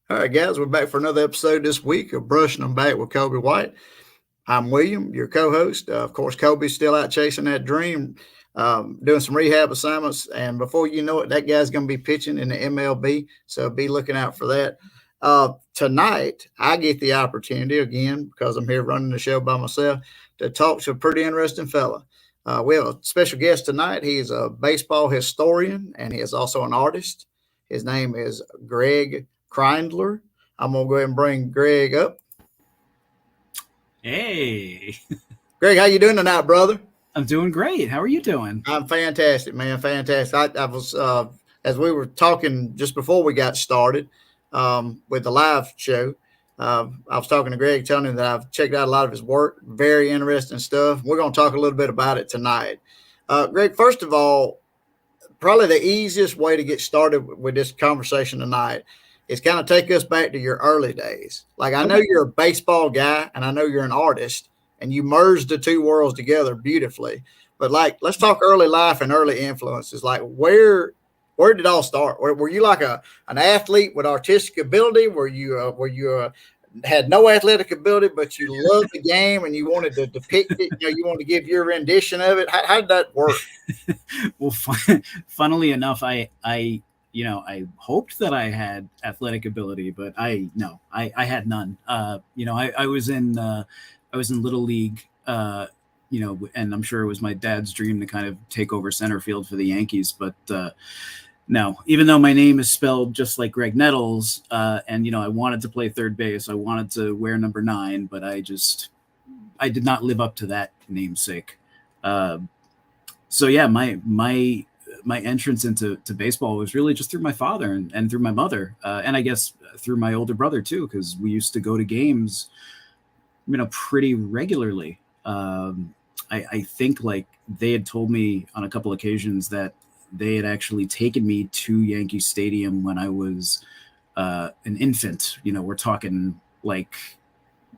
All right, guys, we're back for another episode this week of Brushing Them Back with Colby White. I'm William, your co-host. Of course, Colby's still out chasing that dream, doing some rehab assignments, and before you know it, that guy's going to be pitching in the MLB. So be looking out for that. Tonight, I get the opportunity again because I'm here running the show by myself to talk to a pretty interesting fella. We have a special guest tonight. He is a baseball historian and he is also an artist. His name is Greg Kreindler. I'm gonna go ahead and bring Greg up. Hey, Greg, how you doing tonight, brother? I'm doing great. How are you doing? I'm fantastic, man. Fantastic. I was as we were talking just before we got started with the live show. I was talking to Greg, telling him that I've checked out a lot of his work. Very interesting stuff. We're going to talk a little bit about it tonight. Greg, first of all, probably the easiest way to get started with this conversation tonight is kind of take us back to your early days. Like, I know Okay. you're a baseball guy and I know you're an artist and you merged the two worlds together beautifully. But like, let's talk early life and early influences. Like, where did it all start? Were you like an athlete with artistic ability? Were you had no athletic ability, but you loved the game and you wanted to depict it? You wanted to give your rendition of it. How did that work? Well, funnily enough, I hoped that I had athletic ability, but I had none. I was in little league. And I'm sure it was my dad's dream to kind of take over center field for the Yankees, but no, even though my name is spelled just like Greg Nettles, and I wanted to play third base, I wanted to wear number 9, but I did not live up to that namesake. Uh, so yeah, my entrance into baseball was really just through my father and through my mother, and I guess through my older brother too, because we used to go to games, pretty regularly. I think like they had told me on a couple occasions that they had actually taken me to Yankee Stadium when I was an infant. We're talking like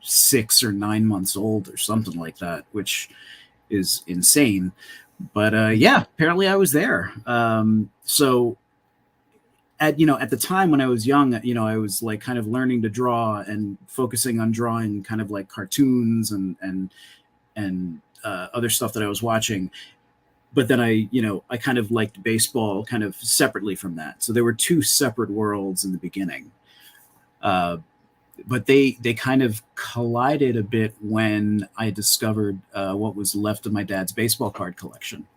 6 or 9 months old or something like that, which is insane. But yeah, apparently I was there. So at the time when I was young, I was like kind of learning to draw and focusing on drawing kind of like cartoons and other stuff that I was watching. But then I kind of liked baseball kind of separately from that. So there were two separate worlds in the beginning. Uh, but they kind of collided a bit when I discovered what was left of my dad's baseball card collection.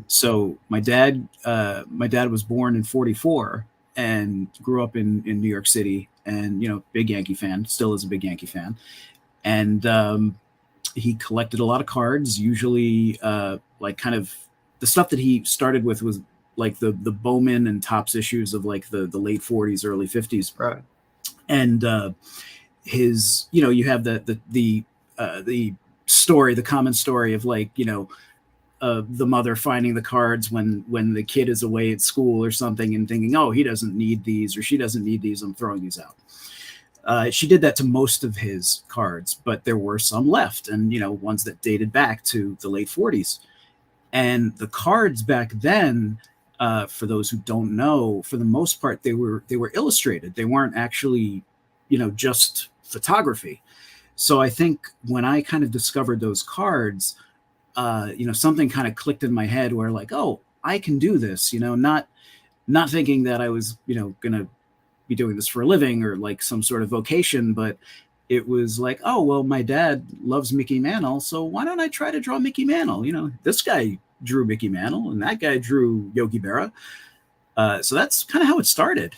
So my dad was born in '44 and grew up in New York City, and big Yankee fan, still is a big Yankee fan, and he collected a lot of cards. Usually, like kind of the stuff that he started with was like the Bowman and Topps issues of like the late '40s, early '50s, Right. and his you have the story, the common story of like the mother finding the cards when the kid is away at school or something and thinking, oh, he doesn't need these or she doesn't need these, I'm throwing these out. She did that to most of his cards, but there were some left, and ones that dated back to the late '40s. And the cards back then, for those who don't know, for the most part, they were illustrated. They weren't actually, just photography. So I think when I kind of discovered those cards, something kind of clicked in my head where like, oh, I can do this. Not thinking that I was, gonna be doing this for a living or like some sort of vocation, but it was like, oh, well, my dad loves Mickey Mantle, so why don't I try to draw Mickey Mantle? This guy drew Mickey Mantle and that guy drew Yogi Berra. So that's kind of how it started.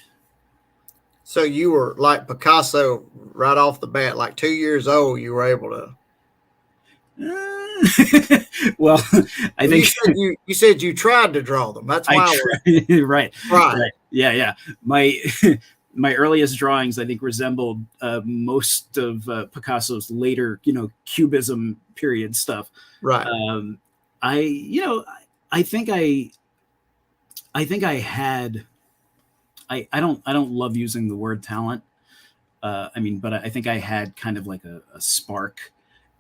So you were like Picasso right off the bat, like 2 years old. You were able to. Well, I Well, think you said you tried to draw them. That's I why I tried. Right, right. right, yeah. My my earliest drawings, I think, resembled most of Picasso's later, Cubism period stuff. Right. Um, I, I think I had. I don't love using the word talent. But I think I had kind of like a spark.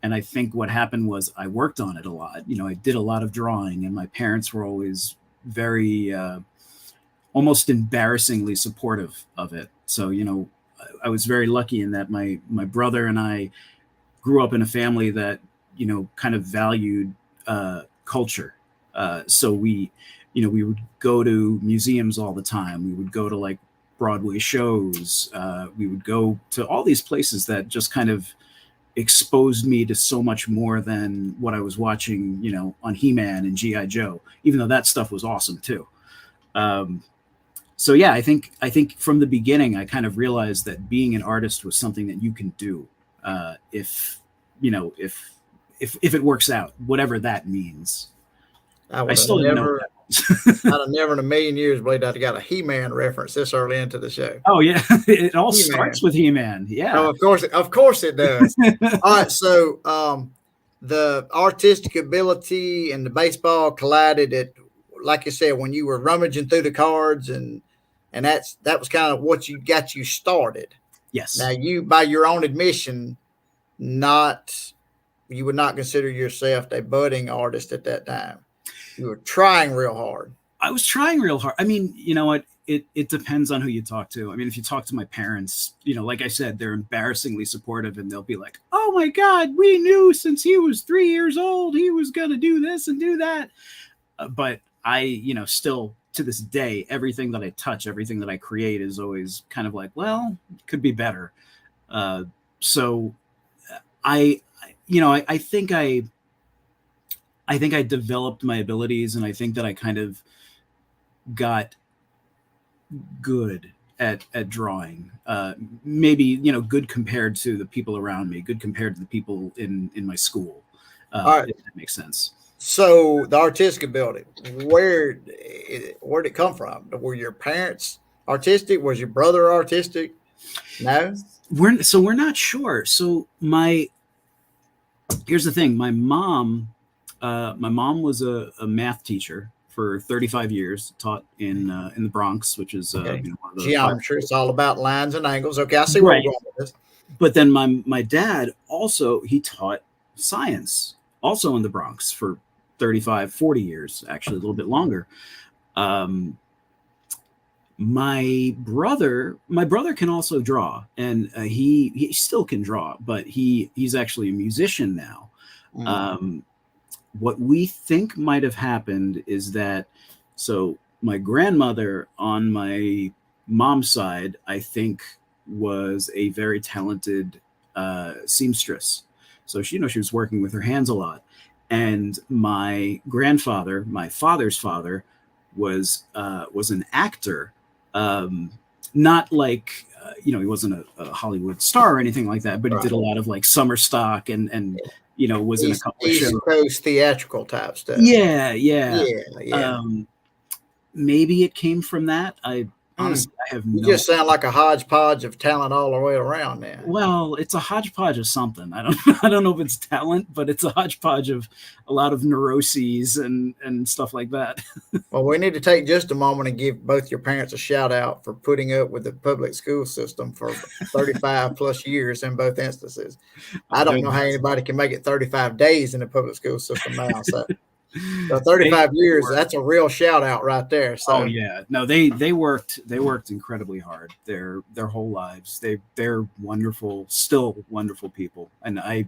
And I think what happened was I worked on it a lot. I did a lot of drawing, and my parents were always very, almost embarrassingly supportive of it. So, I was very lucky in that my brother and I grew up in a family that, you know, kind of valued culture. So we, you know, we would go to museums all the time. We would go to like Broadway shows. We would go to all these places that just kind of exposed me to so much more than what I was watching, you know, on He-Man and G.I. Joe, even though that stuff was awesome too. So yeah, I think from the beginning, I kind of realized that being an artist was something that you can do, if you know, if it works out, whatever that means. I still didn't know what that was. I'd have never in a million years believed I'd got a He-Man reference this early into the show. Oh yeah, it all He-Man. starts with He-Man. Yeah. Oh, of course it does. All right, so the artistic ability and the baseball collided at, like you said, when you were rummaging through the cards, and that was kind of what got you started. Yes. Now, you, by your own admission, you would not consider yourself a budding artist at that time. You were trying real hard. I was trying real hard. I mean, you know what? It depends on who you talk to. I mean, if you talk to my parents, you know, like I said, they're embarrassingly supportive, and they'll be like, "Oh my God, we knew since he was 3 years old he was going to do this and do that." But I, you know, still to this day, everything that I touch, everything that I create is always kind of like, well, it could be better. So I think I developed my abilities, and I think that I kind of got good at drawing. Maybe, you know, good compared to the people around me, good compared to the people in my school. All right. If that makes sense. So the artistic ability, where did it come from? Were your parents artistic? Was your brother artistic? No. We're not sure. So here's the thing. My mom was a math teacher for 35 years, taught in the Bronx, which is Okay. you know, one of the geometry. It's all about lines and angles. Okay, I see where you're going with this. But then my dad also, he taught science also in the Bronx for 35, 40 years, actually a little bit longer. My brother can also draw, and he still can draw, but he's actually a musician now. What we think might have happened is that, so my grandmother on my mom's side, I think, was a very talented seamstress. So she was working with her hands a lot. And my grandfather, my father's father, was an actor. Not like, he wasn't a Hollywood star or anything like that, but he did a lot of like summer stock and was in a couple of shows. East Coast theatrical type stuff. Yeah. Maybe it came from that. Honestly, I have no. You just sound like a hodgepodge of talent all the way around now. Well, it's a hodgepodge of something. I don't know if it's talent, but it's a hodgepodge of a lot of neuroses and stuff like that. Well, we need to take just a moment and give both your parents a shout out for putting up with the public school system for 35 plus years in both instances. I don't know how anybody can make it 35 days in the public school system now. So 35 years, that's a real shout out right there. So. Oh yeah, no, they worked incredibly hard their whole lives. They're wonderful, still wonderful people. And I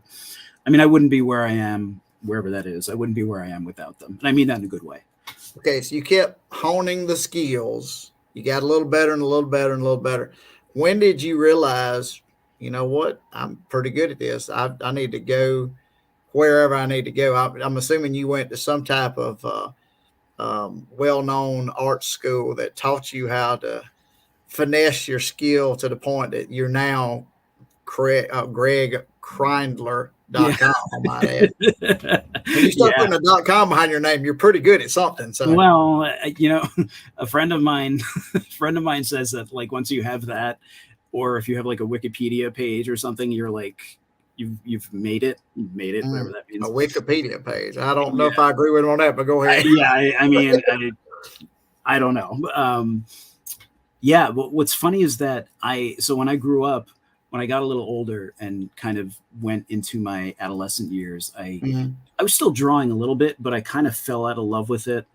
wouldn't be where I am, wherever that is. I wouldn't be where I am without them. And I mean that in a good way. Okay, so you kept honing the skills. You got a little better and a little better and a little better. When did you realize, you know what, I'm pretty good at this. I need to go wherever I need to go. I'm assuming you went to some type of well-known art school that taught you how to finesse your skill to the point that you're now Greg Kreindler.com. Yeah. I might add. When you start putting a .com behind your name, you're pretty good at something. So, well, a friend of mine says that like once you have that, or if you have like a Wikipedia page or something, you're like, you've made it, whatever that means. A Wikipedia page. I don't know if I agree with him on that, but go ahead. I mean, I don't know. But what's funny is that when I grew up, when I got a little older and kind of went into my adolescent years, I was still drawing a little bit, but I kind of fell out of love with it.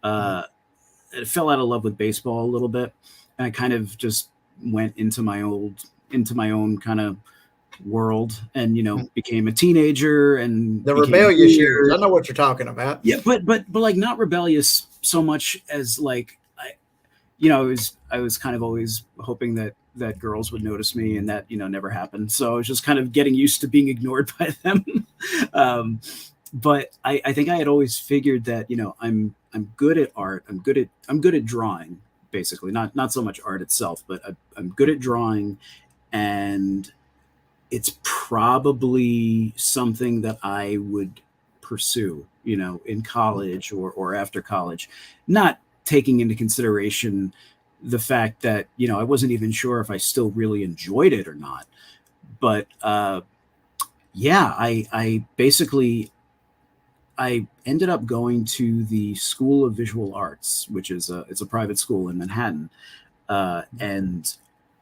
I fell out of love with baseball a little bit, and I kind of just went into my old into my own kind of world, and became a teenager and The became rebellious years. I weird. know what you're talking about. Yeah, but like not rebellious so much as like I was kind of always hoping that girls would notice me, and that never happened. So I was just kind of getting used to being ignored by them. But I think I had always figured that I'm good at art. I'm good at drawing, basically. Not so much art itself, but I'm good at drawing, and it's probably something that I would pursue, in college or after college, not taking into consideration the fact that, I wasn't even sure if I still really enjoyed it or not. But yeah, I basically, I ended up going to the School of Visual Arts, which is it's a private school in Manhattan. And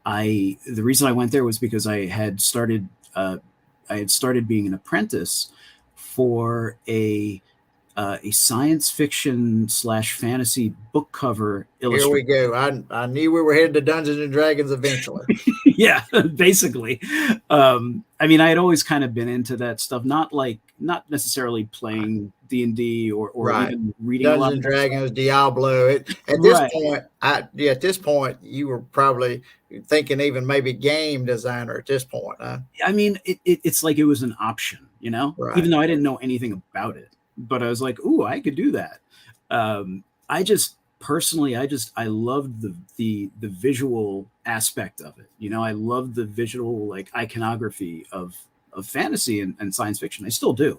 the reason I went there was because I had started being an apprentice for a science fiction / fantasy book cover Here we illustrator. go. I knew we were headed to Dungeons and Dragons eventually. Yeah, basically. I mean, I had always kind of been into that stuff, not necessarily playing D&D or Right. even reading a Dungeons lot and of that stuff. Dragons, Diablo. Right. At this point, you were probably thinking even maybe game designer at this point. Huh? I mean, it's like it was an option, Right. even though I didn't know anything about it. But I was like, ooh, I could do that. I just personally, I loved the visual aspect of it. I loved the visual like iconography of fantasy and science fiction. I still do.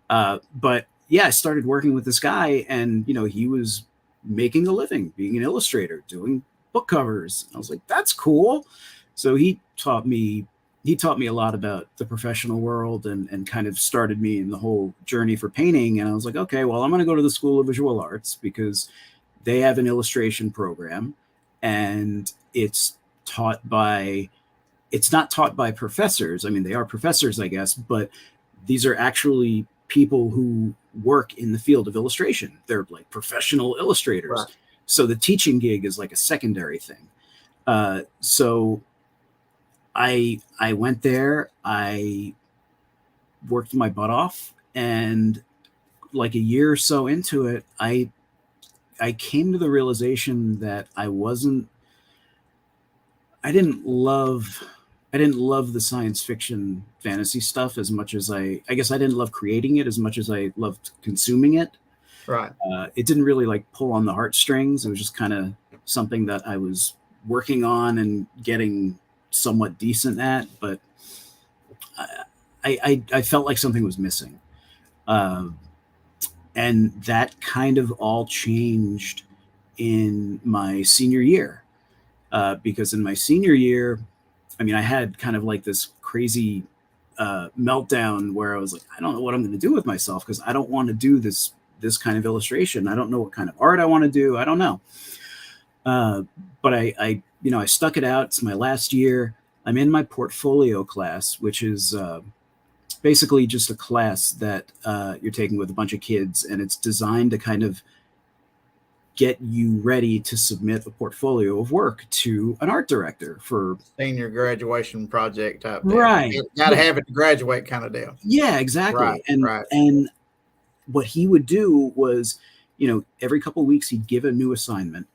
But yeah, I started working with this guy, and he was making a living being an illustrator, doing book covers. I was like, that's cool. So he taught me a lot about the professional world, and kind of started me in the whole journey for painting. And I was like, okay, well, I'm going to go to the School of Visual Arts because they have an illustration program, and it's not taught by professors. I mean, they are professors, I guess, but these are actually people who work in the field of illustration. They're like professional illustrators. Right. So the teaching gig is like a secondary thing. So I went there, I worked my butt off, and like a year or so into it, I came to the realization that I didn't love the science fiction fantasy stuff as much as I guess I didn't love creating it as much as I loved consuming it. Right. It didn't really like pull on the heartstrings. It was just kind of something that I was working on and getting somewhat decent at, but I felt like something was missing. And that kind of all changed in my senior year. Because in my senior year, I mean, I had kind of like this crazy meltdown where I was like, I don't know what I'm going to do with myself, because I don't want to do this kind of illustration. I don't know what kind of art I want to do. I don't know. But I stuck it out. It's my last year. I'm in my portfolio class, which is basically just a class that you're taking with a bunch of kids, and it's designed to kind of get you ready to submit a portfolio of work to an art director for Senior graduation project type deal. Right. Got to have it to graduate kind of deal. Yeah, exactly. Right. And what he would do was, every couple of weeks he'd give a new assignment,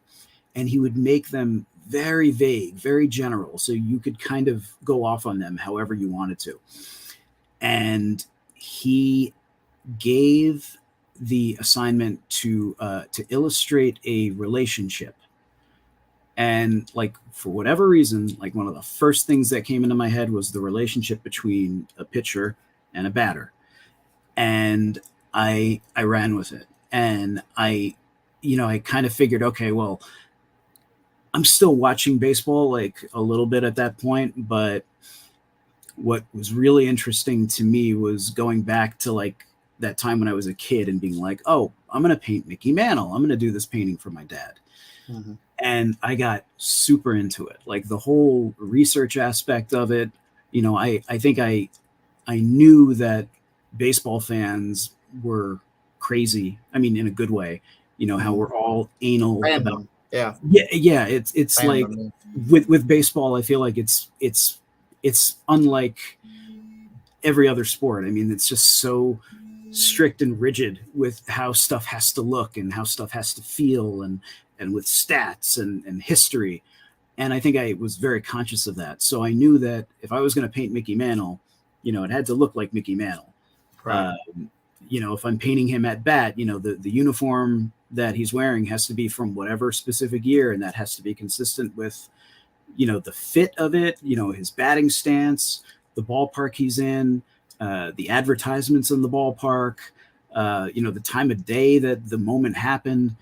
and he would make them very vague, very general, so you could kind of go off on them however you wanted to. And he gave the assignment to illustrate a relationship. And like, for whatever reason, like one of the first things that came into my head was the relationship between a pitcher and a batter. And I ran with it. And I kind of figured, okay, well, I'm still watching baseball like a little bit at that point, but what was really interesting to me was going back to like that time when I was a kid and being like, oh, I'm going to paint Mickey Mantle. I'm going to do this painting for my dad. Mm-hmm. And I got super into it. Like the whole research aspect of it. I think I knew that baseball fans were crazy. I mean, in a good way, how we're all anal Fandom. about. Yeah. Yeah. It's Fandom, like with baseball, I feel like it's it's unlike every other sport. I mean, it's just so strict and rigid with how stuff has to look and how stuff has to feel, and with stats and history. And I think I was very conscious of that. So I knew that if I was going to paint Mickey Mantle, it had to look like Mickey Mantle. Right. If I'm painting him at bat, the uniform that he's wearing has to be from whatever specific year, and that has to be consistent with, the fit of it, his batting stance, the ballpark he's in, the advertisements in the ballpark, the time of day that the moment happened.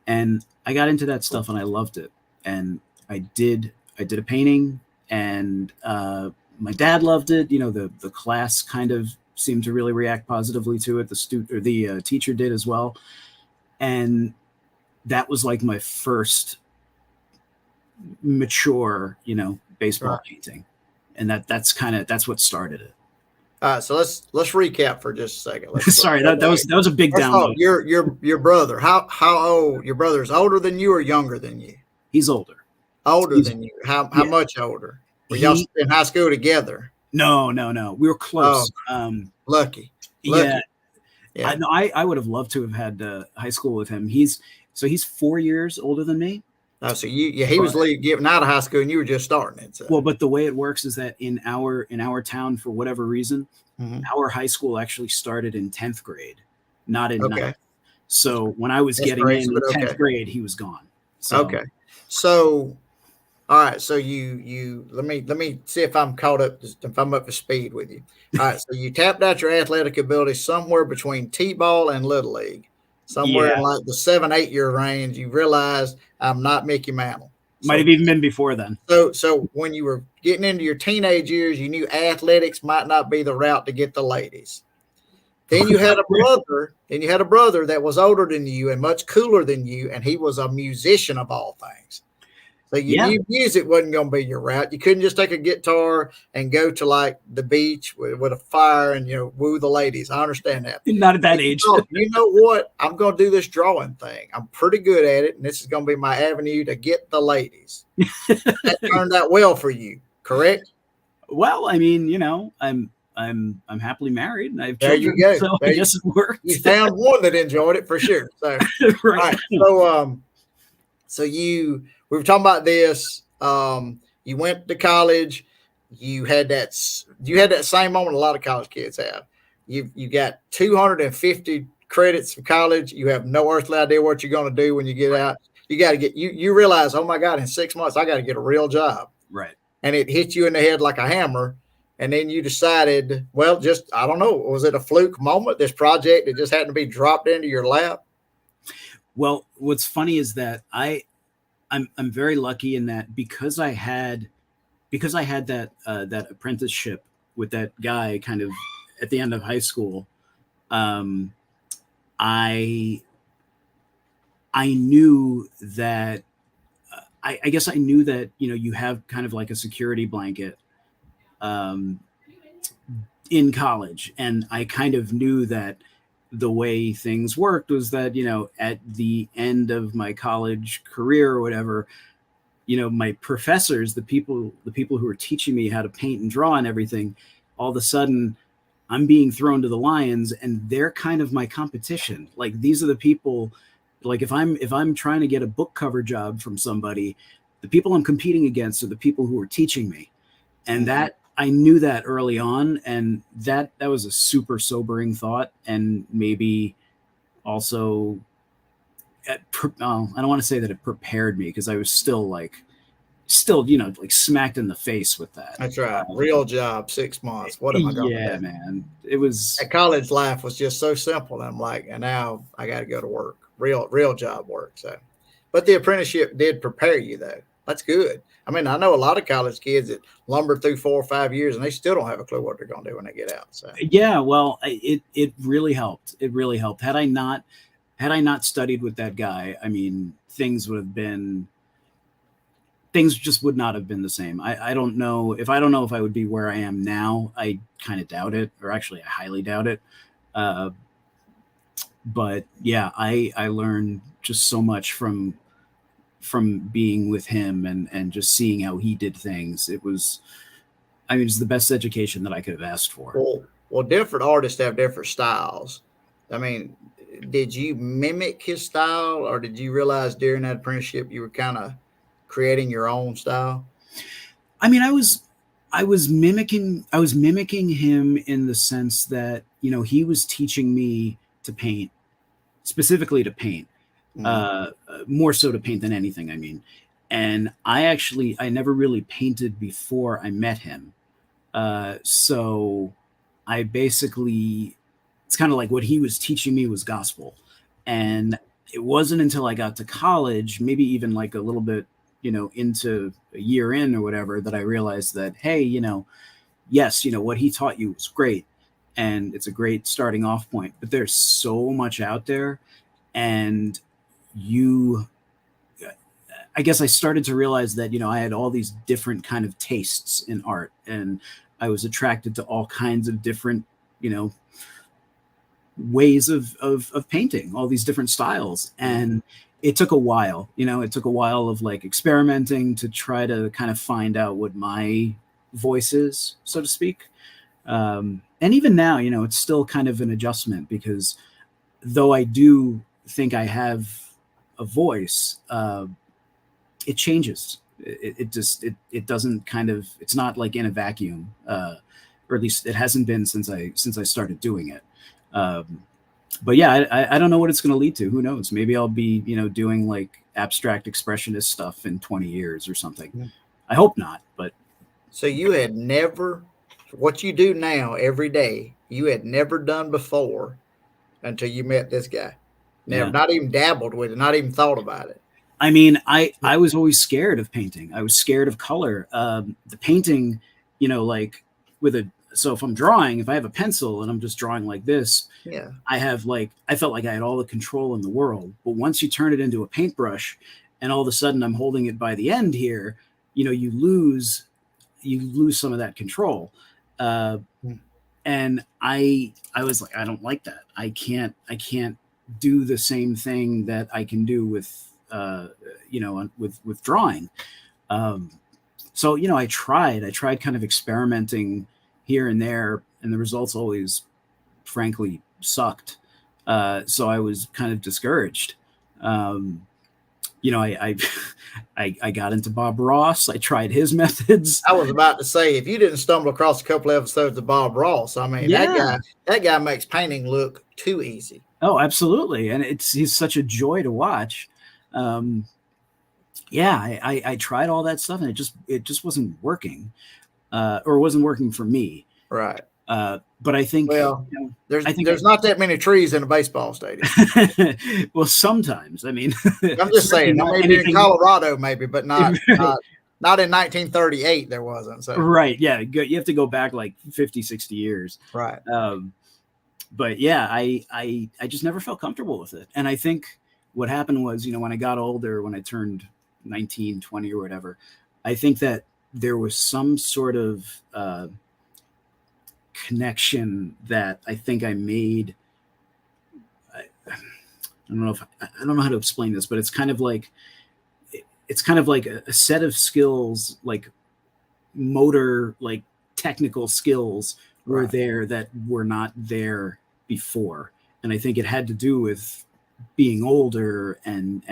And I got into that stuff and I loved it. And I did a painting, and my dad loved it. The class kind of seemed to really react positively to it. The teacher did as well. And that was like my first mature, baseball painting. And that's what started it. So let's recap for just a second. Sorry, that was a big download. Your brother, how old? Your brother's older than you or younger than you? He's older. Older than you. How much older? Were y'all in high school together? No. We were close. Lucky. Yeah. I would have loved to have had high school with him. He's 4 years older than me. Oh, so he was getting out of high school and you were just starting it. So. Well, but the way it works is that in our town, for whatever reason, our high school actually started in 10th grade, not in 9th. So when I was getting in 10th grade, he was gone. So. Okay. So, all right. So you let me see if I'm caught up, if I'm up to speed with you. All right. So you tapped out your athletic ability somewhere between T-ball and Little League, somewhere in like the 7-8 year range. You realized I'm not Mickey Mantle. Might have even been before then. So when you were getting into your teenage years, you knew athletics might not be the route to get the ladies. Then you had a brother. That was older than you and much cooler than you, and he was a musician of all things. So you knew music wasn't going to be your route. You couldn't just take a guitar and go to like the beach with a fire and woo the ladies. I understand that. Not at that age. You know what? I'm going to do this drawing thing. I'm pretty good at it, and this is going to be my avenue to get the ladies. That turned out well for you, correct? Well, I mean, I'm happily married and I have children. There you go. So I guess it worked. You found one that enjoyed it for sure. So right. So we were talking about this. You went to college. You had that same moment a lot of college kids have. You got 250 credits for college. You have no earthly idea what you're going to do when you get out. You got to get you realize, oh my God, in 6 months I got to get a real job. Right. And it hit you in the head like a hammer. And then you decided, well, I don't know, was it a fluke moment? This project that just happened to be dropped into your lap? Well, what's funny is that I'm very lucky in that because I had that apprenticeship with that guy kind of at the end of high school. I knew that I guess I knew that you have kind of like a security blanket in college, and I kind of knew that the way things worked was that at the end of my college career or whatever, my professors, the people who were teaching me how to paint and draw and everything, all of a sudden I'm being thrown to the lions, and they're kind of my competition. Like, these are the people, like if I'm trying to get a book cover job from somebody, the people I'm competing against are the people who are teaching me. And that I knew that early on, and that was a super sobering thought, and maybe also, I don't want to say that it prepared me, because I was still smacked in the face with that. That's right. Real job, 6 months. What am I going to do? Yeah, man. It was. That college life was just so simple. And I'm like, and now I got to go to work, real job work. So, but the apprenticeship did prepare you, though. That's good. I mean, I know a lot of college kids that lumber through 4 or 5 years and they still don't have a clue what they're going to do when they get out. So yeah, well, it really helped. It really helped. Had I not studied with that guy, I mean, things just would not have been the same. I don't know if I would be where I am now. I kind of doubt it, or actually I highly doubt it. But yeah, I learned just so much from being with him and just seeing how he did things. It was I mean, it's the best education that I could have asked for. Well, different artists have different styles. I mean, did you mimic his style, or did you realize during that apprenticeship you were kind of creating your own style? I mean, I was mimicking him in the sense that, he was teaching me to paint, specifically to paint, Mm. uh, more so to paint than anything. I mean, and I never really painted before I met him. So I basically, it's kind of like what he was teaching me was gospel. And it wasn't until I got to college, maybe even like a little bit, into a year in or whatever, that I realized that, hey, yes, what he taught you was great. And it's a great starting off point, but there's so much out there. And you, I guess I started to realize that, I had all these different kind of tastes in art, and I was attracted to all kinds of different, ways of painting, all these different styles. And it took a while, it took a while of like experimenting to try to kind of find out what my voice is, so to speak. And even now, it's still kind of an adjustment, because though I do think I have a voice, it changes. It doesn't kind of, it's not like in a vacuum, or at least it hasn't been since I started doing it. But yeah, I don't know what it's going to lead to. Who knows? Maybe I'll be, doing like abstract expressionist stuff in 20 years or something. Yeah. I hope not, but So you had never, what you do now every day, you had never done before until you met this guy. Never, yeah. not even dabbled with it, not even thought about it. I mean, I was always scared of painting. I was scared of color. The painting, like so if I'm drawing, if I have a pencil and I'm just drawing like this, Yeah. I felt like I had all the control in the world. But once you turn it into a paintbrush, and all of a sudden I'm holding it by the end here, you lose some of that control. And I was like, I don't like that. I can't do the same thing that I can do with with drawing. So I tried kind of experimenting here and there, and the results always, frankly, sucked. So I was kind of discouraged. I I got into Bob Ross. I tried his methods. I was about to say, if you didn't stumble across a couple episodes of Bob Ross, I mean, Yeah. that guy makes painting look too easy. Oh, absolutely, and he's such a joy to watch. Yeah, I tried all that stuff, and it just wasn't working, or wasn't working for me. Right. But I think, Well, there's not that many trees in a baseball stadium. well, sometimes, I mean, I'm just saying, maybe in Colorado, maybe, but not in 1938, there wasn't. So. Right. Yeah. You have to go back like 50, 60 years. Right. But yeah, I just never felt comfortable with it. And I think what happened was, when I got older, when I turned 19, 20 or whatever, I think that there was some sort of connection that I think I made. I don't know how to explain this, but it's kind of like a set of skills, like motor, like technical skills were there that were not there before. And I think it had to do with being older and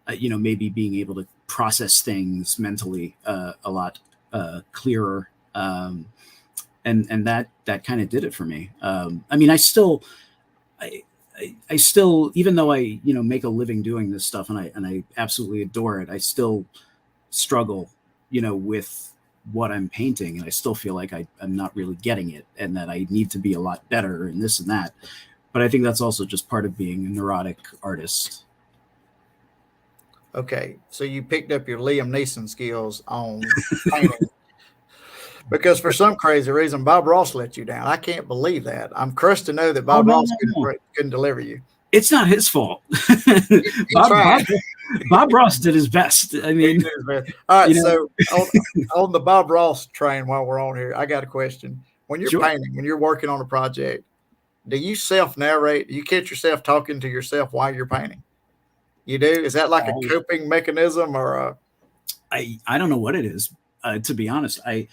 maybe being able to process things mentally a lot clearer. And that kind of did it for me. I mean, I still, even though I, make a living doing this stuff, and I absolutely adore it, I still struggle, with what I'm painting, and I still feel like I'm not really getting it, and that I need to be a lot better and this and that. But I think that's also just part of being a neurotic artist. Okay, so you picked up your Liam Neeson skills on painting. Because for some crazy reason, Bob Ross let you down. I can't believe that. I'm crushed to know that Bob Ross couldn't deliver you. It's not his fault. Bob Ross did his best. I mean, all right. So on the Bob Ross train, while we're on here, I got a question. When you're painting, when you're working on a project, do you self-narrate? Do you catch yourself talking to yourself while you're painting? You do? Is that like a coping mechanism or a? I don't know what it is. To be honest, I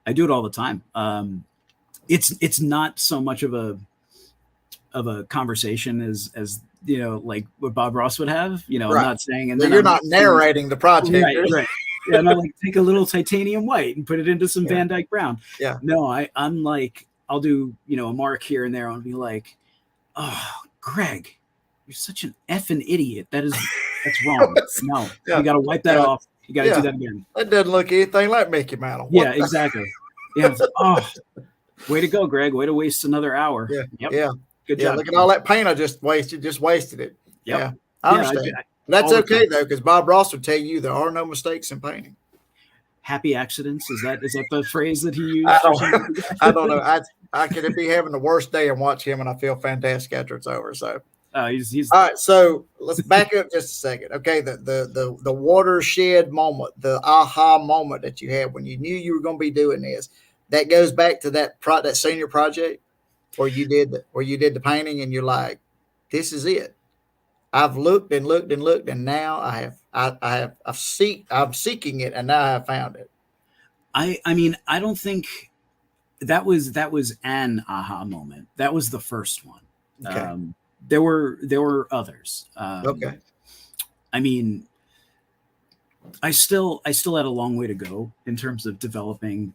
I do it all the time. It's not so much of a conversation as like what Bob Ross would have. I'm Right. not saying, and So then you're I'm not narrating the project. right. Yeah, and I like take a little titanium white and put it into some Yeah. Van Dyke Brown. Yeah. No, I'm like, I'll do a mark here and there. I'll be like, oh, Greg, you're such an effing idiot. That's wrong. No, Yeah. you got to wipe that Yeah. off. You got to Yeah. do that again. That doesn't look anything like Mickey Mantle. Yeah, exactly. Yeah. Oh, way to go, Greg. Way to waste another hour. Yeah. Yep. Yeah. Good Yeah. job. Look at all that paint I just wasted. Just wasted it. Yep. Yeah. I understand. That's okay though, because Bob Ross would tell you there are no mistakes in painting. Happy accidents. Is that the phrase that he used? I don't know. I could be having the worst day and watch him, and I feel fantastic after it's over. So, he's all right. So let's back up just a second. Okay, the watershed moment, the aha moment that you had when you knew you were going to be doing this, that goes back to that senior project where you did the painting, and you're like, this is it. I've looked and looked and looked, and now I'm seeking it, and now I have found it. I mean, I don't think that was an aha moment. That was the first one. Okay. There were others. Okay. I mean, I still had a long way to go in terms of developing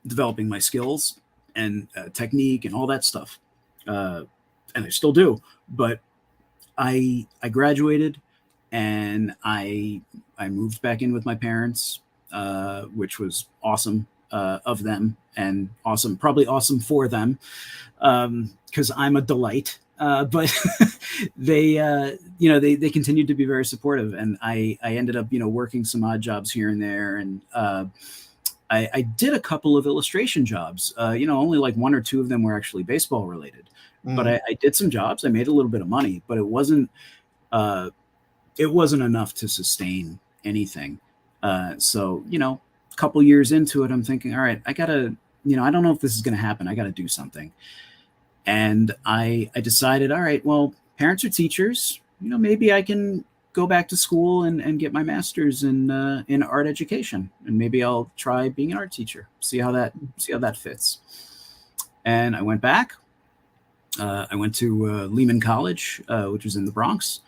my skills and technique and all that stuff, and I still do. But I graduated, and I moved back in with my parents, which was awesome of them, and probably awesome for them, because I'm a delight. But they continued to be very supportive, and I ended up working some odd jobs here and there, and I did a couple of illustration jobs. Only like one or two of them were actually baseball related. But I did some jobs. I made a little bit of money, but it wasn't enough to sustain anything. So, a couple years into it, I'm thinking, all right, I gotta, I don't know if this is going to happen. I got to do something. And I decided, all right, well, parents are teachers. Maybe I can go back to school and get my master's in art education, and maybe I'll try being an art teacher. See how that fits. And I went back. I went to Lehman College, which was in the Bronx,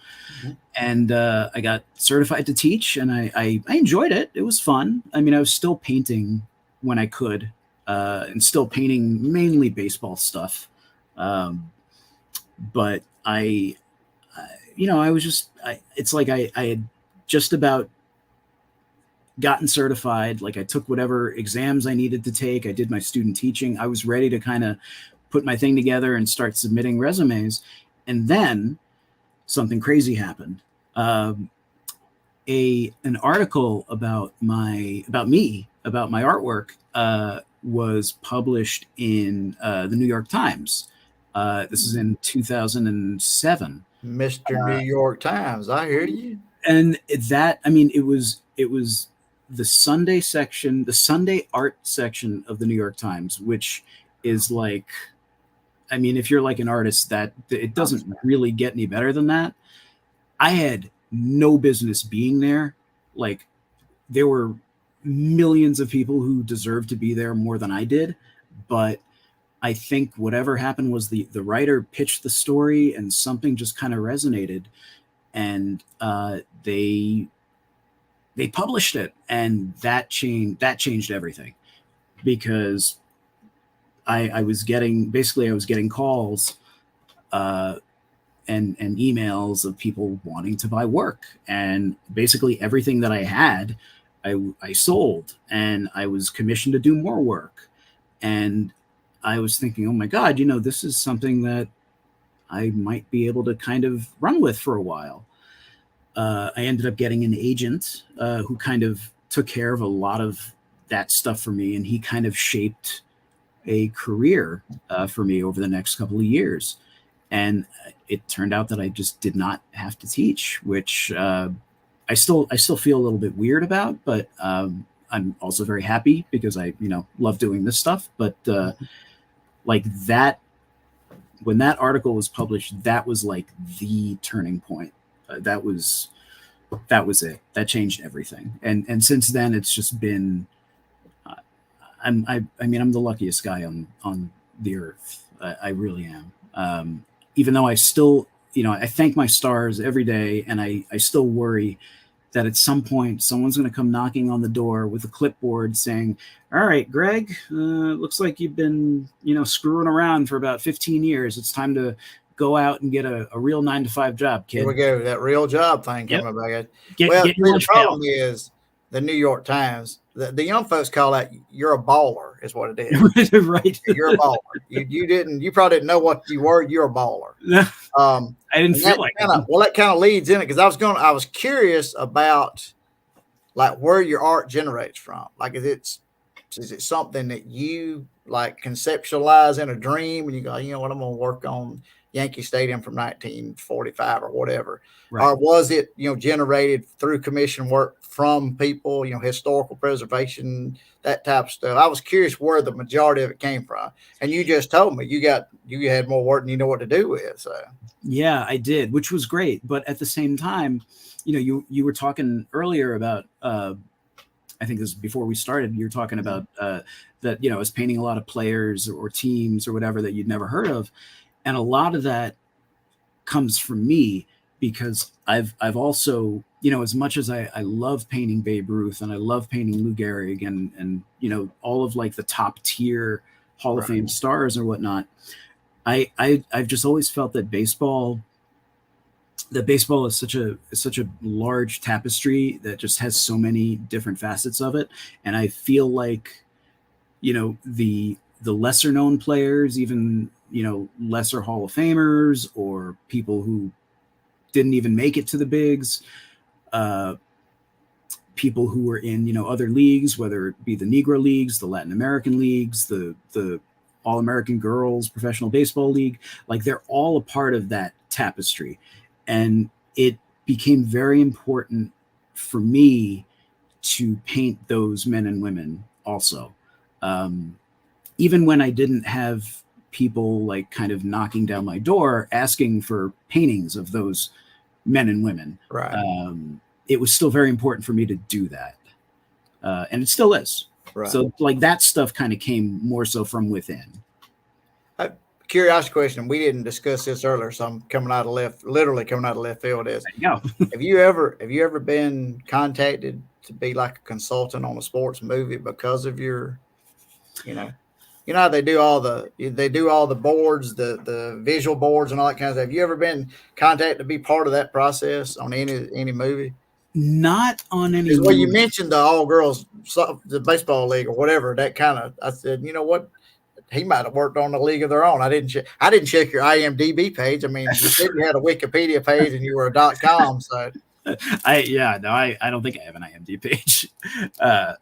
and I got certified to teach, and I enjoyed it. It was fun. I mean, I was still painting when I could, and still painting mainly baseball stuff. But it's like I had just about gotten certified. Like I took whatever exams I needed to take. I did my student teaching. I was ready to kind of put my thing together and start submitting resumes. And then something crazy happened. An article about my artwork was published in the New York Times. This is in 2007. Mr. New York Times, I hear you. And it was the Sunday section, the Sunday art section of the New York Times, which is like, I mean, if you're like an artist, that it doesn't really get any better than that. I had no business being there. Like, there were millions of people who deserved to be there more than I did. But I think whatever happened was the writer pitched the story, and something just kind of resonated, and they published it, and that changed everything, because I was getting calls and emails of people wanting to buy work, and basically everything that I had, I sold, and I was commissioned to do more work. And I was thinking, oh my God, this is something that I might be able to kind of run with for a while. I ended up getting an agent who kind of took care of a lot of that stuff for me, and he kind of shaped a career for me over the next couple of years. And it turned out that I just did not have to teach, which I still feel a little bit weird about, but I'm also very happy because I love doing this stuff. But like that, when that article was published, that was like the turning point. That was it. That changed everything. And since then, it's just been I mean, I'm the luckiest guy on the earth. I really am. Even though I still, I thank my stars every day, and I still worry that at some point someone's going to come knocking on the door with a clipboard saying, "All right, Greg, looks like you've been, screwing around for about 15 years. It's time to go out and get a real 9 to 5 job, kid." Here we go. That real job thing Yep. coming back. Get your The lunch problem pail. is the New York Times. The young folks call that "you're a baller" is what it is. Right. You're a baller. You probably didn't know what you were. You're a baller. I didn't feel like it. That kind of leads in it because I was curious about like where your art generates from. Like, is it something that you like conceptualize in a dream and you go, you know what, I'm going to work on Yankee Stadium from 1945 or whatever, Right. or was it generated through commission work from people, historical preservation, that type of stuff? I was curious where the majority of it came from, and you just told me you had more work than you know what to do with. So yeah, I did, which was great. But at the same time, you were talking earlier about I think this was before we started. You were talking about that I was painting a lot of players or teams or whatever that you'd never heard of, and a lot of that comes from me because I've also, as much as I love painting Babe Ruth and I love painting Lou Gehrig and all of like the top tier Hall of Fame stars or whatnot, I've just always felt that baseball is such a large tapestry that just has so many different facets of it. And I feel like, the lesser known players, even, lesser Hall of Famers or people who didn't even make it to the bigs, people who were in, other leagues, whether it be the Negro leagues, the Latin American leagues, the All-American Girls Professional Baseball League, like they're all a part of that tapestry. And it became very important for me to paint those men and women also. Even when I didn't have people like kind of knocking down my door asking for paintings of those men and women, right. It was still very important for me to do that. And it still is. Right. So like that stuff kind of came more so from within. Curiosity question. We didn't discuss this earlier, so I'm literally coming out of left field. Is have you ever been contacted to be like a consultant on a sports movie because of your, how they do all the boards, the visual boards and all that kind of stuff. Have you ever been contacted to be part of that process on any movie? Not on any. Well, you mentioned the all girls, the baseball league or whatever. That kind of, I said, you know what? He might have worked on a league of their own. I didn't check your IMDb page. I mean, you said you had a Wikipedia page and you were a .com. So I don't think I have an IMDb page. I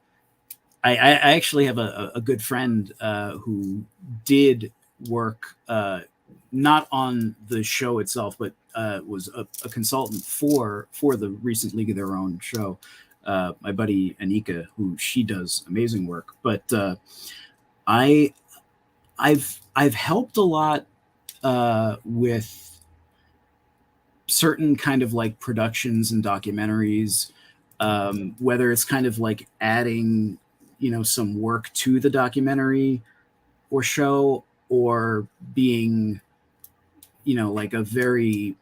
actually have a good friend who did work not on the show itself, but was a consultant for the recent League of Their Own show. My buddy Anika, who she does amazing work, but I've helped a lot with certain kind of like productions and documentaries, whether it's kind of like adding, some work to the documentary or show, or being, like a very,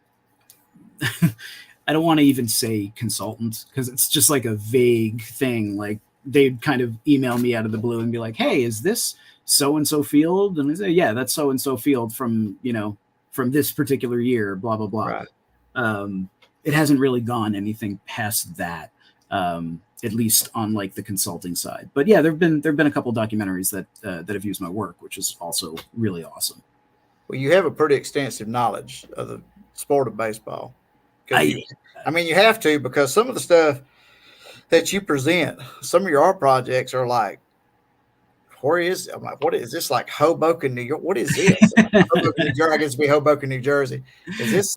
I don't want to even say consultant because it's just like a vague thing. Like they'd kind of email me out of the blue and be like, "Hey, is this so-and-so field?" And I say, "Yeah, that's so-and-so field from this particular year, blah, blah, blah." right. It hasn't really gone anything past that, at least on like the consulting side. But yeah, there've been a couple documentaries that have used my work, which is also really awesome. Well, you have a pretty extensive knowledge of the sport of baseball. You have to, because some of the stuff that you present, some of your art projects are like, I'm like, what is this, like Hoboken, New York? What is this? Hoboken, New Jersey. I guess it'd be Hoboken, New Jersey. Is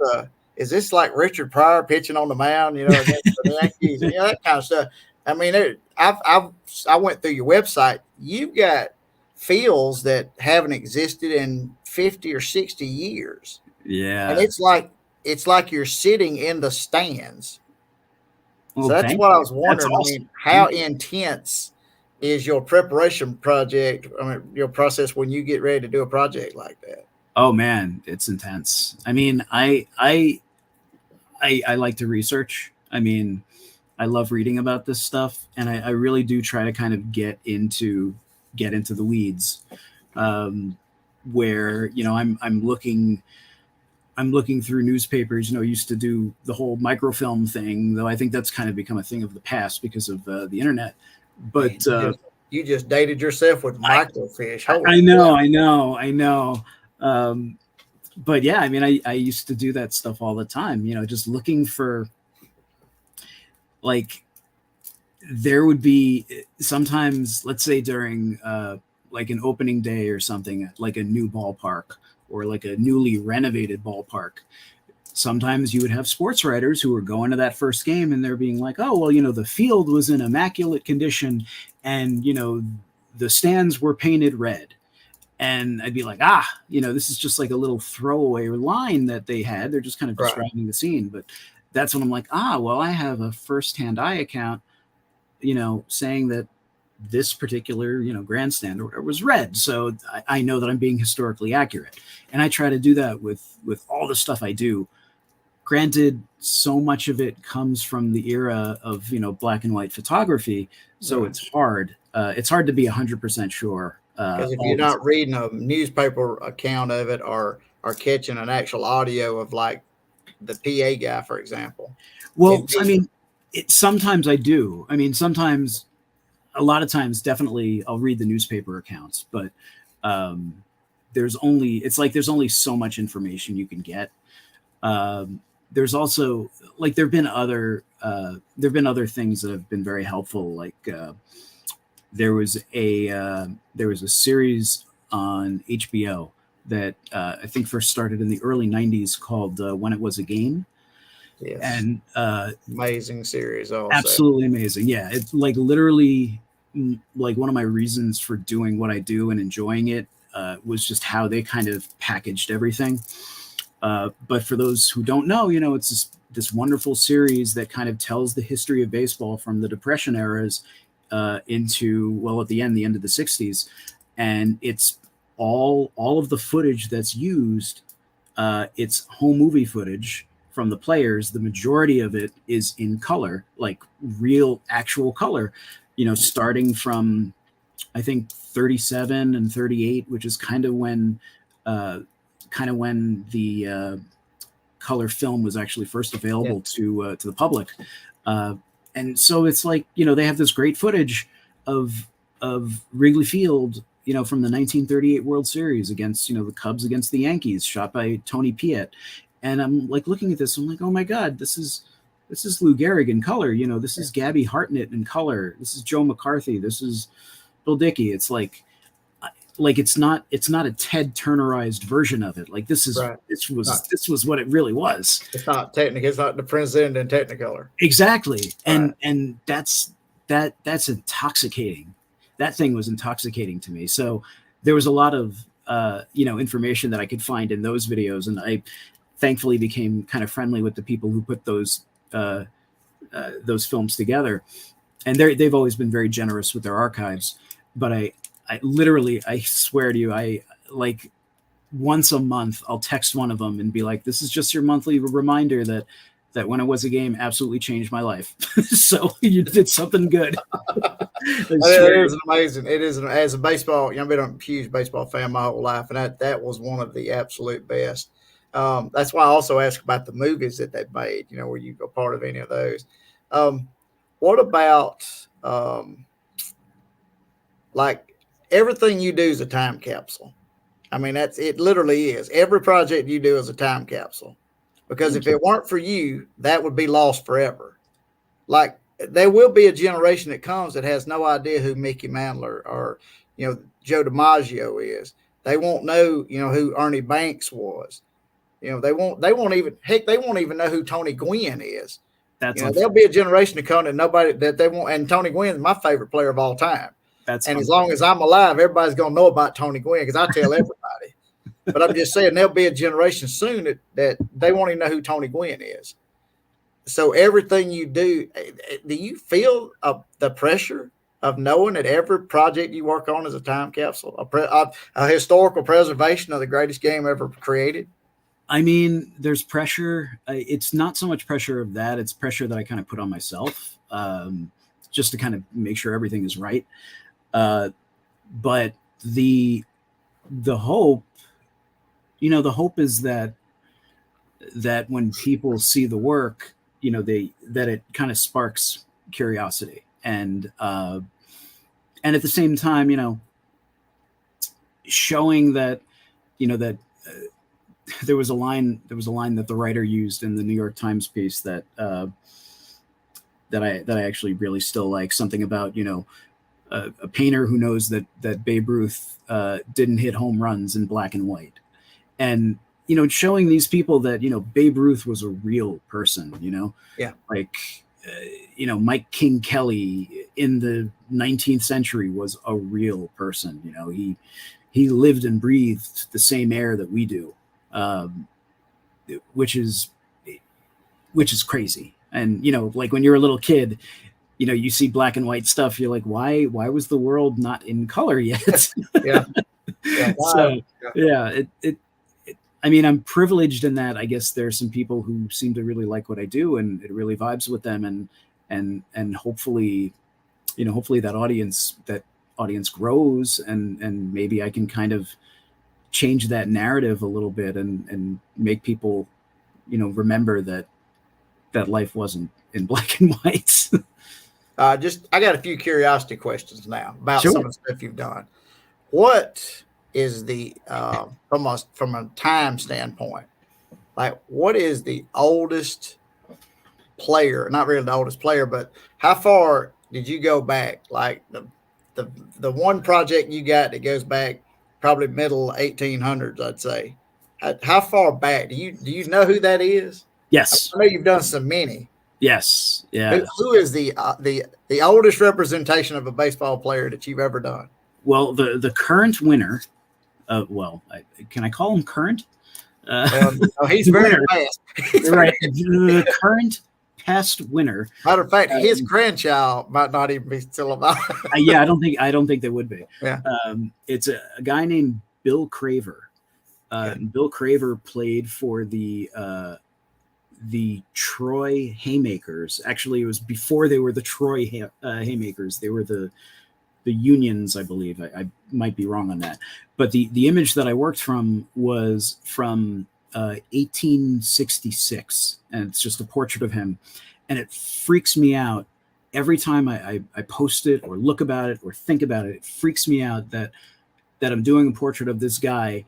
this like Richard Pryor pitching on the mound, against the Yankees, that kind of stuff. I mean, I went through your website. You've got fields that haven't existed in 50 or 60 years. Yeah. And it's like you're sitting in the stands. Well, so that's what I was wondering. Awesome. I mean, how intense is your preparation project? I mean, your process when you get ready to do a project like that? Oh man, it's intense. I mean, I like to research. I mean, I love reading about this stuff, and I really do try to kind of get into the weeds, where I'm looking through newspapers. I used to do the whole microfilm thing, though I think that's kind of become a thing of the past because of the internet. Man, But you just dated yourself with microfiche. I Holy know, crap. I know. Um, but yeah, I mean, I used to do that stuff all the time. Just looking for, like, there would be sometimes, let's say during like an opening day or something, like a new ballpark or like a newly renovated ballpark. Sometimes you would have sports writers who were going to that first game and they're being like, oh, well, the field was in immaculate condition and, the stands were painted red. And I'd be like, this is just like a little throwaway line that they had. They're just kind of Right. describing the scene. But that's when I'm like, well, I have a firsthand eye account, saying that this particular, grandstand or whatever was red. So I know that I'm being historically accurate. And I try to do that with all the stuff I do. Granted, so much of it comes from the era of, black and white photography. So Right. it's hard to be 100% sure. Because if you're All the not reading a newspaper account of it or catching an actual audio of like the PA guy, for example, Well, it, I mean, sometimes I do. I mean, sometimes, a lot of times, definitely, I'll read the newspaper accounts, but um, there's only so much information you can get. There's also, like, there have been other things that have been very helpful. Like there was a series on HBO that I think first started in the early '90s called "When It Was a Game," yes, and amazing series also. absolutely amazing. Yeah, it's like literally like one of my reasons for doing what I do and enjoying it was just how they kind of packaged everything. But for those who don't know, it's this wonderful series that kind of tells the history of baseball from the Depression eras into, well, at the end of the '60s, and it's all of the footage that's used. It's home movie footage from the players. The majority of it is in color, like real, actual color. Starting from, I think, 37 and 38, which is uh, kind of when the color film was actually first Yeah. available to the public. Uh, and so it's like, they have this great footage of Wrigley Field, from the 1938 World Series against, the Cubs against the Yankees, shot by Tony Piet. And I'm like looking at this, I'm like, oh my God, this is Lou Gehrig in color. This is Gabby Hartnett in color. This is Joe McCarthy. This is Bill Dickey. It's like it's not a Ted Turnerized version of it. Like Right. this was what it really was. It's not technical. It's not the president in Technicolor. Exactly. Right. And that's intoxicating. That thing was intoxicating to me. So there was a lot of information that I could find in those videos, and I thankfully became kind of friendly with the people who put those films together. And they've always been very generous with their archives. But I literally, I swear to you, I like once a month I'll text one of them and be like, "This is just your monthly reminder that When It Was a Game absolutely changed my life." So you did something good. It is amazing. It is as a baseball. I've been a huge baseball fan my whole life, and that was one of the absolute best. That's why I also asked about the movies that they made. Were you a part of any of those? Um, what about like everything you do is a time capsule? I mean, that's it. Literally is. Every project you do is a time capsule. Because if Thank you. it weren't for you, that would be lost forever. Like there will be a generation that comes that has no idea who Mickey Mantle or Joe DiMaggio is. They won't know who Ernie Banks was. They won't even know who Tony Gwynn is. That's There'll unfair. be a generation to come that nobody that they won't. And Tony Gwynn is my favorite player of all time. That's And as unfair. long as I'm alive, everybody's gonna know about Tony Gwynn because I tell everybody. But I'm just saying there'll be a generation soon that they won't even know who Tony Gwynn is. So everything you do you feel the pressure of knowing that every project you work on is a time capsule, a historical preservation of the greatest game ever created? I mean, there's pressure. It's not so much pressure of that. It's pressure that I kind of put on myself, just to kind of make sure everything is right. But the hope, the hope is that when people see the work, that it kind of sparks curiosity, and at the same time, showing that, that there was a line that the writer used in the New York Times piece that I actually really still like, something about, a painter who knows that Babe Ruth didn't hit home runs in black and white, and showing these people that Babe Ruth was a real person, Yeah. like Mike King Kelly in the 19th century was a real person. He lived and breathed the same air that we do, which is crazy. And like when you're a little kid, you see black and white stuff, you're like, why was the world not in color yet? Yeah. So yeah, I mean, I'm privileged in that I guess there's some people who seem to really like what I do, and it really vibes with them, and hopefully that audience grows, and maybe I can kind of change that narrative a little bit, and make people remember that life wasn't in black and white. I got a few curiosity questions now about Sure. some of the stuff you've done. What is the from a time standpoint, like what is the oldest player? Not really the oldest player, but how far did you go back? Like the one project you got that goes back probably middle 1800s, I'd say. How far back do you know who that is? Yes. I know you've done so many. Yes. Yeah. Who is the oldest representation of a baseball player that you've ever done? Well, the current winner, can I call him current? He's very fast. Right. The current past winner. Matter of fact, his grandchild might not even be still alive. Yeah, I don't think they would be. Yeah. It's a guy named Bill Craver. Bill Craver played for the Troy Haymakers. Actually, it was before they were the Troy Haymakers. They were the Unions, I believe. I might be wrong on that. But the image that I worked from was from 1866, and it's just a portrait of him. And it freaks me out every time I post it or look about it or think about it. It freaks me out that I'm doing a portrait of this guy.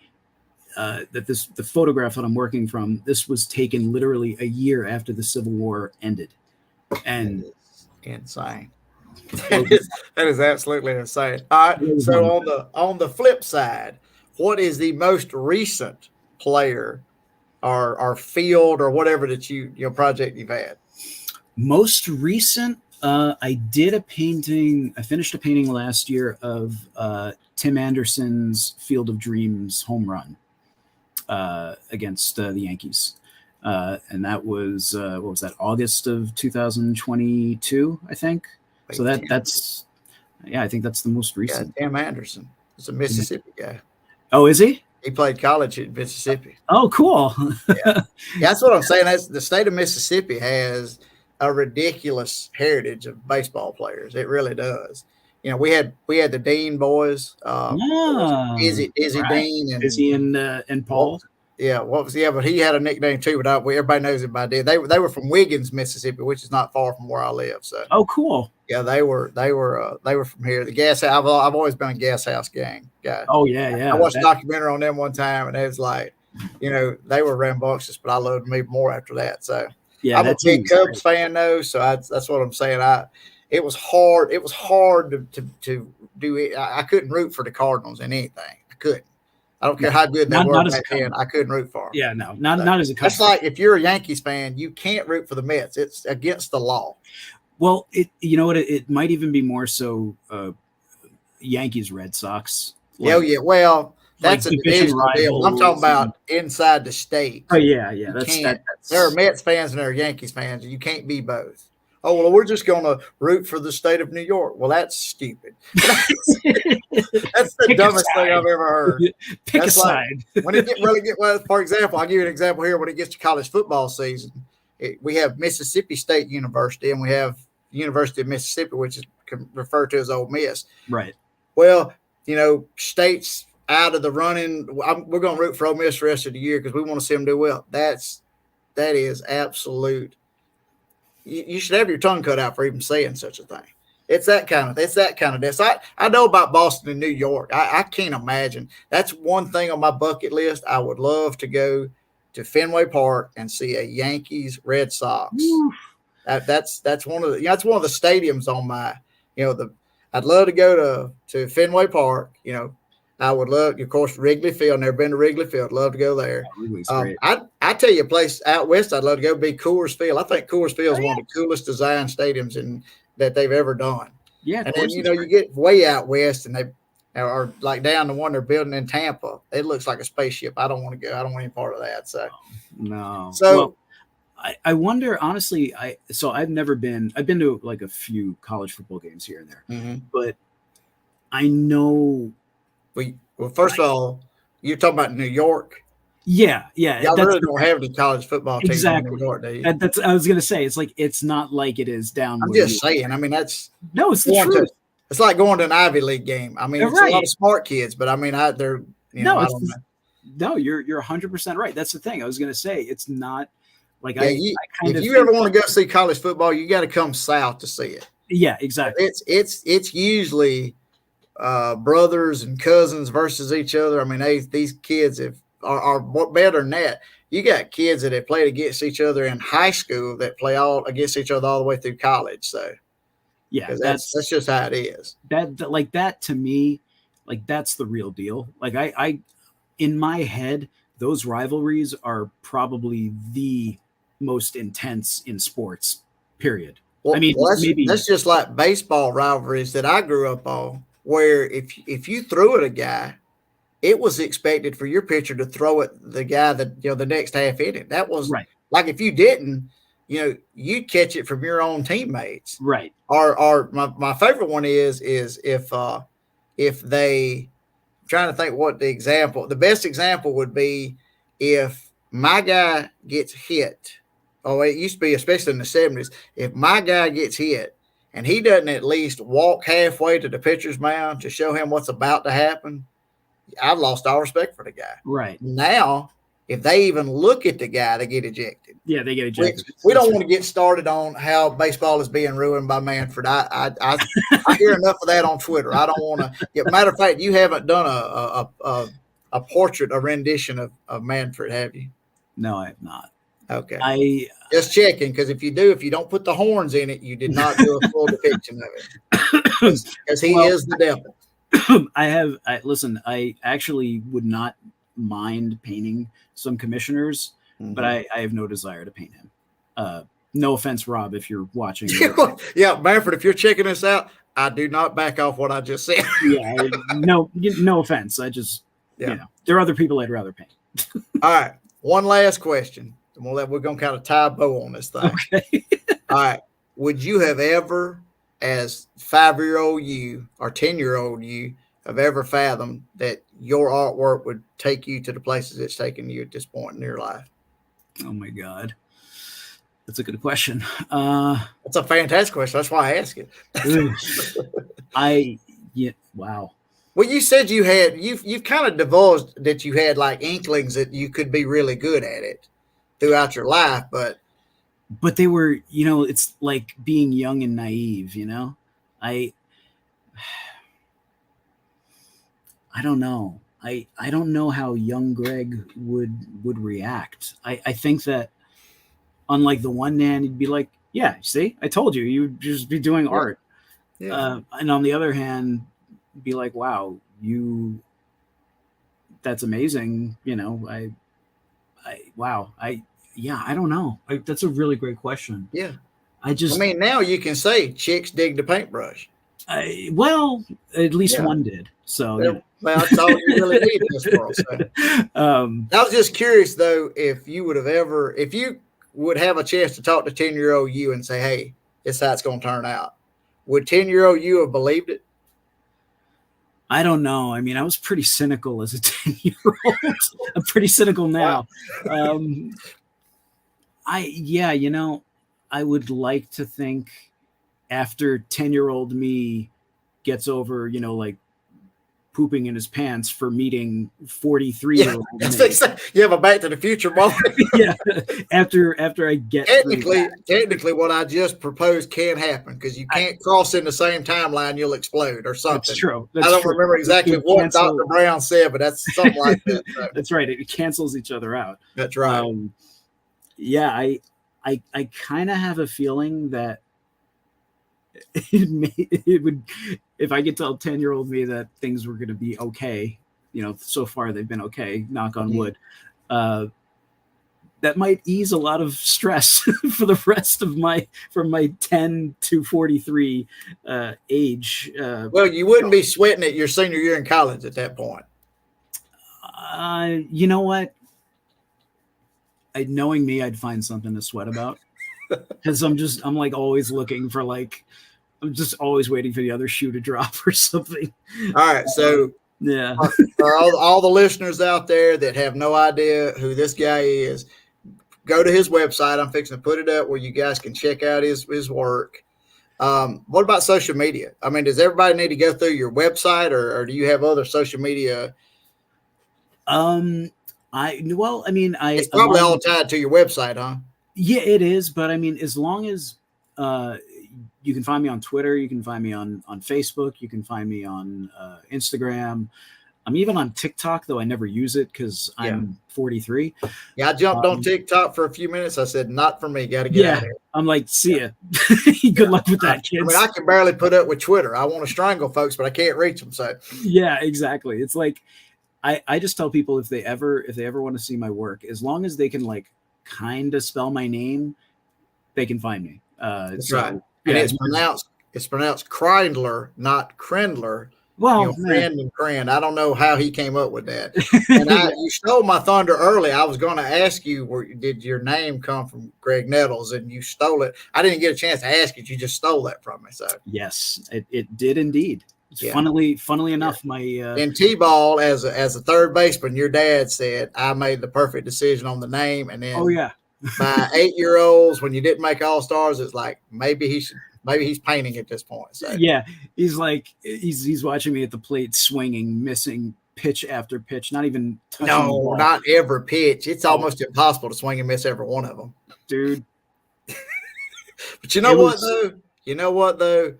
The photograph that I'm working from, this was taken literally a year after the Civil War ended. And insane. That is absolutely insane. All right. So on the flip side, what is the most recent player or field or whatever that project you've had? Most recent, I did a painting. I finished a painting last year of Tim Anderson's Field of Dreams home run against the Yankees. And that was, what was that, August of 2022, I think. So that's I think that's the most recent. Yeah, Tim Anderson. It's a Mississippi guy. Oh, is he? He played college in Mississippi. Oh, cool. Yeah, that's what I'm saying. The state of Mississippi has a ridiculous heritage of baseball players. It really does. We had the Dean boys. Izzy right. Dean and Izzy and Paul. But he had a nickname too, but everybody knows him by Dean. They were from Wiggins, Mississippi, which is not far from where I live. So cool. Yeah, they were from here. The Gas House. I've always been a Gas House gang guy. Oh yeah. I watched a documentary on them one time, and it was like, they were rambunctious, but I loved them even more after that. So yeah, I'm a big Cubs fan though, so that's what I'm saying. It was hard. It was hard to do it. I couldn't root for the Cardinals in anything. I couldn't. I don't care how good they were back then. I couldn't root for them. Yeah, no, not as a That's like if you're a Yankees fan, you can't root for the Mets. It's against the law. Well, it might even be more so Yankees Red Sox. Yeah. Well, that's a divisional deal. I'm talking about inside the state. Oh yeah. There are Mets fans and there are Yankees fans, and you can't be both. Oh, well, we're just going to root for the state of New York. Well, that's stupid. That's the dumbest thing I've ever heard. Pick That's a like side. when it well, for example, I'll give you an example here. When it gets to college football season, we have Mississippi State University and we have University of Mississippi, which is referred to as Ole Miss. Right. Well, states out of the running. We're going to root for Ole Miss the rest of the year because we want to see them do well. That is absolute. You should have your tongue cut out for even saying such a thing. It's that kind of this. I know about Boston and New York. I can't imagine. That's one thing on my bucket list. I would love to go to Fenway Park and see a Yankees Red Sox. That's one of the stadiums on my I'd love to go to Fenway Park. I would love, of course, Wrigley Field. Never been to Wrigley Field. Love to go there. I tell you a place out west I'd love to go be Coors Field. I think Coors Field is one of the coolest design stadiums that they've ever done. Yeah, and then you get way out west and they are like down the one they're building in Tampa. It looks like a spaceship. I don't want to go. I don't want any part of that. So no. So well, I wonder honestly. I've never been. I've been to like a few college football games here and there, but I know. Well, first of all, you're talking about New York. Yeah. Y'all really don't have any college football teams exactly. in New York, do you? I was going to say, it's not like it is down. I'm just saying. I mean, it's the truth. It's like going to an Ivy League game. I mean, it's a lot of smart kids, but I mean, they're no, you're 100% right. That's the thing. I was going to say it's not like if you ever want to go see college football, you got to come south to see it. Yeah, exactly. It's usually brothers and cousins versus each other. I mean, these kids are better than that. You got kids that have played against each other in high school that play all against each other all the way through college. So yeah, that's just how it is. That to me, like that's the real deal. Like I in my head, those rivalries are probably the most intense in sports. Period. Well, I mean, that's just like baseball rivalries that I grew up on, where if you threw at a guy, it was expected for your pitcher to throw at the guy the next half inning. That was right. Like if you didn't, you'd catch it from your own teammates. Right. Or my favorite one is if they, I'm trying to think what the best example would be if my guy gets hit. Oh, it used to be, especially in the 70s, if my guy gets hit and he doesn't at least walk halfway to the pitcher's mound to show him what's about to happen, I've lost all respect for the guy. Right. Now, if they even look at the guy, they get ejected. Yeah, they get ejected. We don't want to get started on how baseball is being ruined by Manfred. I hear enough of that on Twitter. I don't want to. Matter of fact, you haven't done a portrait, a rendition of Manfred, have you? No, I have not. Okay. I just checking, because if you don't put the horns in it, you did not do a full depiction of it. Because he is the devil. I actually would not mind painting some commissioners, but I have no desire to paint him. No offense, Rob, if you're watching. Yeah, Manfred, if you're checking this out, I do not back off what I just said. Yeah, no offense. I just, there are other people I'd rather paint. All right, one last question. We're going to kind of tie a bow on this thing. Okay. All right. Would you have ever, as 5-year-old you or 10-year-old you, have ever fathomed that your artwork would take you to the places it's taken you at this point in your life? Oh my God. That's a good question. That's a fantastic question. That's why I ask it. Wow. Well, you said you've kind of divulged that you had like inklings that you could be really good at it throughout your life, but they were, it's like being young and naive, I don't know. I don't know how young Greg would react. I think that unlike the one man, he'd be like, yeah, see, I told you, you'd just be doing art. Yeah. And on the other hand, be like, wow, that's amazing. I don't know. That's a really great question. Yeah. Now you can say chicks dig the paintbrush. Well, at least one did. So, well, that's all you really need in this world. So. I was just curious, though, if you would have a chance to talk to 10-year-old you and say, hey, it's how it's going to turn out. Would 10-year-old you have believed it? I don't know. I mean, I was pretty cynical as a 10-year-old. I'm pretty cynical now. I would like to think after 10-year-old me gets over, like pooping in his pants for meeting 43-year-old me. You have a Back to the Future moment. Yeah. After I get technically what I just proposed can happen, because you can't cross in the same timeline, you'll explode or something. That's true. I don't remember exactly what Dr. Brown said, but that's something like that. So. That's right. It cancels each other out. That's right. I kind of have a feeling that it would, if I could tell 10-year-old me that things were going to be okay, so far they've been okay, knock on wood, that might ease a lot of stress for the rest of from my 10 to 43 age. Well, you wouldn't be sweating it your senior year in college at that point. You know what? Knowing me, I'd find something to sweat about, because I'm like always looking for I'm just always waiting for the other shoe to drop or something. All right. So yeah, for all the listeners out there that have no idea who this guy is, go to his website. I'm fixing to put it up where you guys can check out his work. What about social media? I mean, does everybody need to go through your website, or do you have other social media? It's probably all tied to your website, huh? Yeah, it is. But I mean, as long as you can find me on Twitter, you can find me on Facebook, you can find me on Instagram. I'm even on TikTok, though I never use it because I'm 43. Yeah, I jumped on TikTok for a few minutes. I said, not for me. Got to get out of here. I'm like, see ya. Good luck with that, kids. I mean, I can barely put up with Twitter. I want to strangle folks, but I can't reach them. So yeah, exactly. It's like I just tell people if they ever want to see my work, as long as they can kind of spell my name, they can find me. That's right. And it's pronounced Kreindler, not Krendler. Well, friend and friend. I don't know how he came up with that. And you stole my thunder early. I was going to ask you, did your name come from Greg Nettles? And you stole it. I didn't get a chance to ask it. You just stole that from me. So yes, it did indeed. Funnily enough, my in T-ball as a third baseman, your dad said I made the perfect decision on the name, and then by 8-year-olds, when you didn't make All-Stars, it's like maybe he's painting at this point. So. Yeah, he's like he's watching me at the plate, swinging, missing pitch after pitch, not even touching the ball. Not every pitch. It's almost impossible to swing and miss every one of them, dude. But you know what though?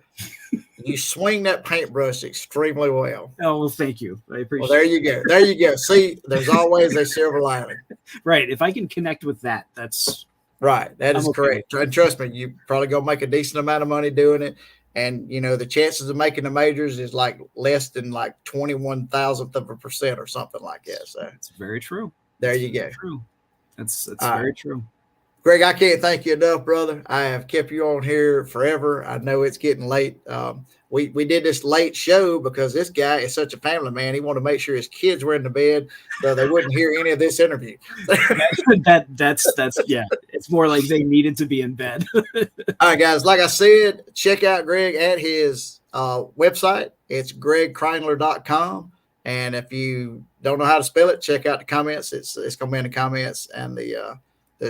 You swing that paintbrush extremely well. Oh, well, thank you. I appreciate it. Well, there you go. See, there's always a silver lining. Right. If I can connect with that, that's right. That is correct. And trust me, you probably going to make a decent amount of money doing it. And, the chances of making the majors is less than 21,000% or something like that. So it's very true. There you go. True. That's very true. Greg, I can't thank you enough, brother. I have kept you on here forever. I know it's getting late. We did this late show because this guy is such a family man. He wanted to make sure his kids were in the bed so they wouldn't hear any of this interview. That's it's more like they needed to be in bed. All right, guys. Like I said, check out Greg at his website. It's gregkreindler.com. And if you don't know how to spell it, check out the comments. It's going to be in the comments and the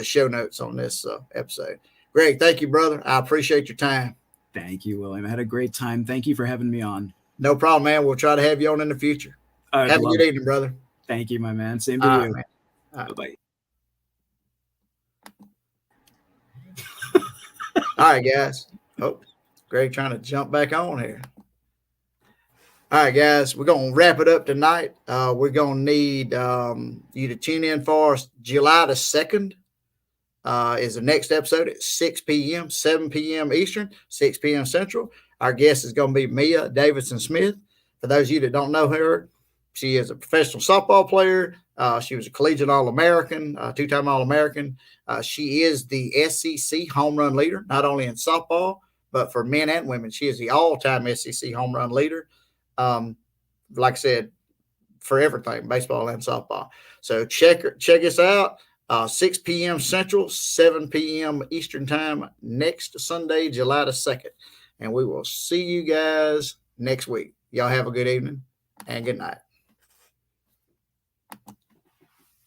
show notes on this episode. Greg, thank you, brother. I appreciate your time. Thank you, William. I had a great time. Thank you for having me on. No problem, man. We'll try to have you on in the future. Have a good evening, brother. Thank you, my man. Same to you. Man. Bye-bye. All right, guys. Oh, Greg trying to jump back on here. All right, guys, we're going to wrap it up tonight. We're going to need you to tune in for us. July the 2nd is the next episode at 6 p.m., 7 p.m. Eastern, 6 p.m. Central. Our guest is going to be Mia Davidson Smith. For those of you that don't know her, she is a professional softball player. She was a collegiate All-American, two-time All-American. She is the SEC home run leader, not only in softball, but for men and women. She is the all-time SEC home run leader. Like I said, for everything, baseball and softball. So check us out. 6 p.m. Central, 7 p.m. Eastern Time next Sunday, July the 2nd. And we will see you guys next week. Y'all have a good evening and good night.